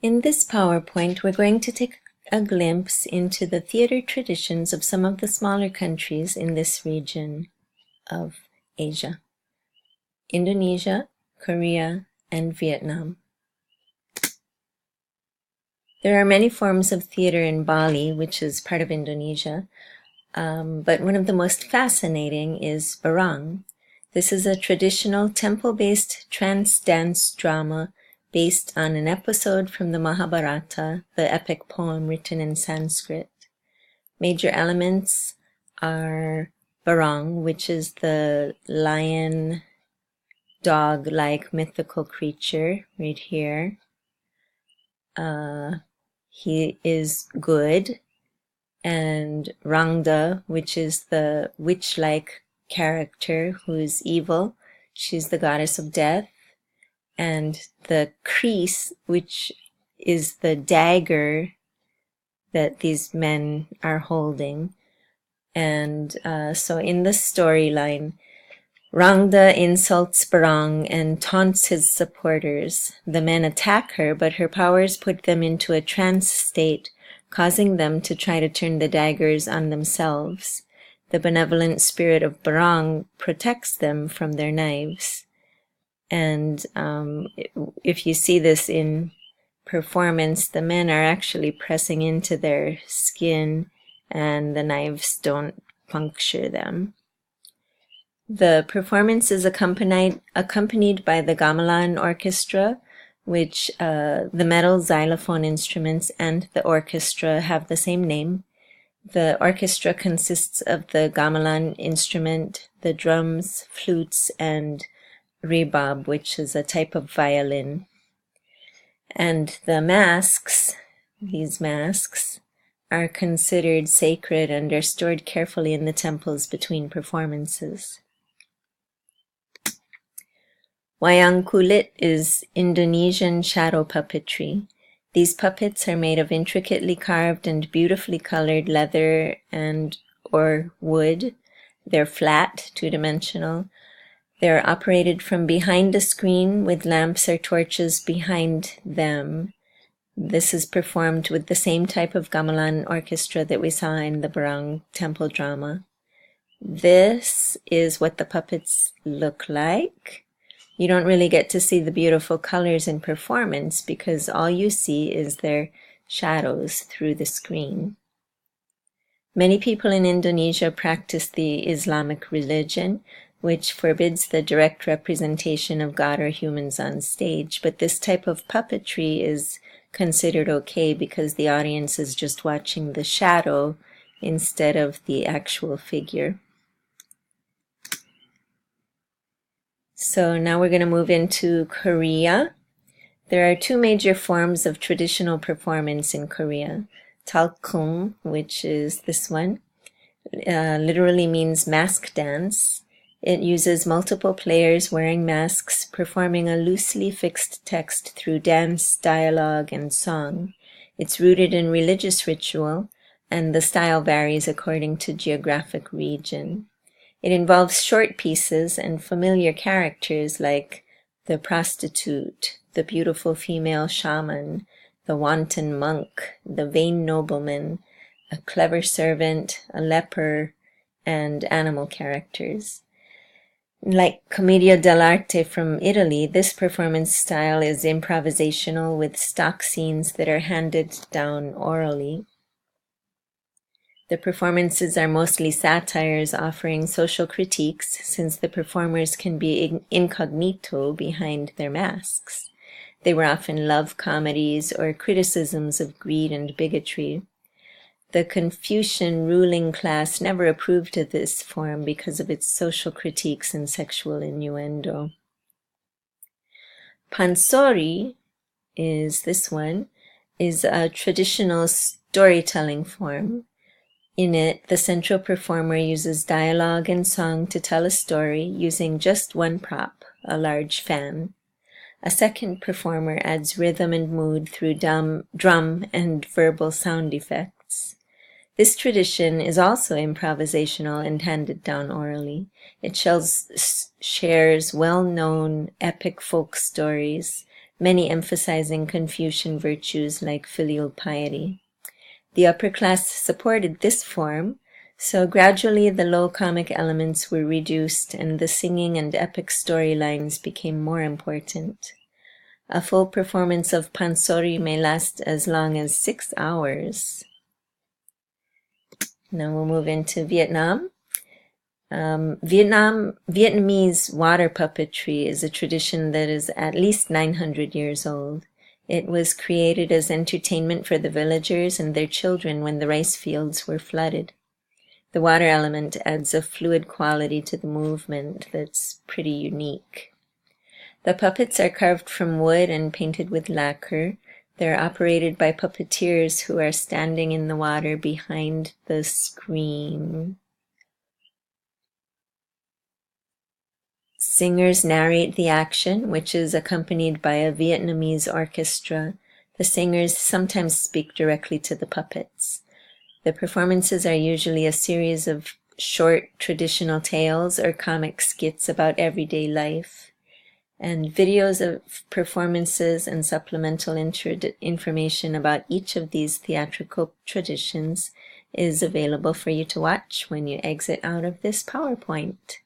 In this PowerPoint, we're going to take a glimpse into the theater traditions of some of the smaller countries in this region of Asia: Indonesia, Korea, and Vietnam. There are many forms of theater in Bali, which is part of Indonesia, but one of the most fascinating is barong. This is a traditional temple-based trance dance drama based on an episode from the Mahabharata, the epic poem written in Sanskrit. Major elements are barong, which is the lion, dog-like mythical creature right here. He is good. And Rangda, which is the witch-like character who is evil. She's the goddess of death. And the Kreese, which is the dagger that these men are holding. And so in the storyline, Rangda insults Barong and taunts his supporters. The men attack her, but her powers put them into a trance state, causing them to try to turn the daggers on themselves. The benevolent spirit of Barong protects them from their knives. And if you see this in performance, the men are actually pressing into their skin and the knives don't puncture them. The performance is accompanied by the gamelan orchestra, which the metal xylophone instruments and the orchestra have the same name. The orchestra consists of the gamelan instrument, the drums, flutes, and rebab, which is a type of violin. And the masks, these masks, are considered sacred and are stored carefully in the temples between performances. Wayang kulit is Indonesian shadow puppetry. These puppets are made of intricately carved and beautifully colored leather or wood. They're flat, two-dimensional. They're operated from behind a screen with lamps or torches behind them. This is performed with the same type of gamelan orchestra that we saw in the Barong temple drama. This is what the puppets look like. You don't really get to see the beautiful colors in performance because all you see is their shadows through the screen. Many people in Indonesia practice the Islamic religion, which forbids the direct representation of God or humans on stage, but this type of puppetry is considered okay because the audience is just watching the shadow instead of the actual figure. So now we're going to move into Korea. There are two major forms of traditional performance in Korea. Talkum, which is this one, literally means mask dance. It uses multiple players wearing masks, performing a loosely fixed text through dance, dialogue, and song. It's rooted in religious ritual, and the style varies according to geographic region. It involves short pieces and familiar characters like the prostitute, the beautiful female shaman, the wanton monk, the vain nobleman, a clever servant, a leper, and animal characters. Like Commedia dell'arte from Italy, this performance style is improvisational with stock scenes that are handed down orally. The performances are mostly satires offering social critiques since the performers can be incognito behind their masks. They were often love comedies or criticisms of greed and bigotry. The Confucian ruling class never approved of this form because of its social critiques and sexual innuendo. Pansori is a traditional storytelling form. In it, the central performer uses dialogue and song to tell a story using just one prop, a large fan. A second performer adds rhythm and mood through drum and verbal sound effects. This tradition is also improvisational and handed down orally. It shares well-known epic folk stories many emphasizing Confucian virtues like filial piety. The upper class supported this form, so gradually the low comic elements were reduced and the singing and epic storylines became more important. A full performance of pansori may last as long as 6 hours. Now we'll move into Vietnam. Vietnamese water puppetry is a tradition that is at least 900 years old. It was created as entertainment for the villagers and their children when the rice fields were flooded. The water element adds a fluid quality to the movement that's pretty unique. The puppets are carved from wood and painted with lacquer. They're operated by puppeteers who are standing in the water behind the screen. Singers narrate the action, which is accompanied by a Vietnamese orchestra. The singers sometimes speak directly to the puppets. The performances are usually a series of short traditional tales or comic skits about everyday life. And videos of performances and supplemental information about each of these theatrical traditions is available for you to watch when you exit out of this PowerPoint.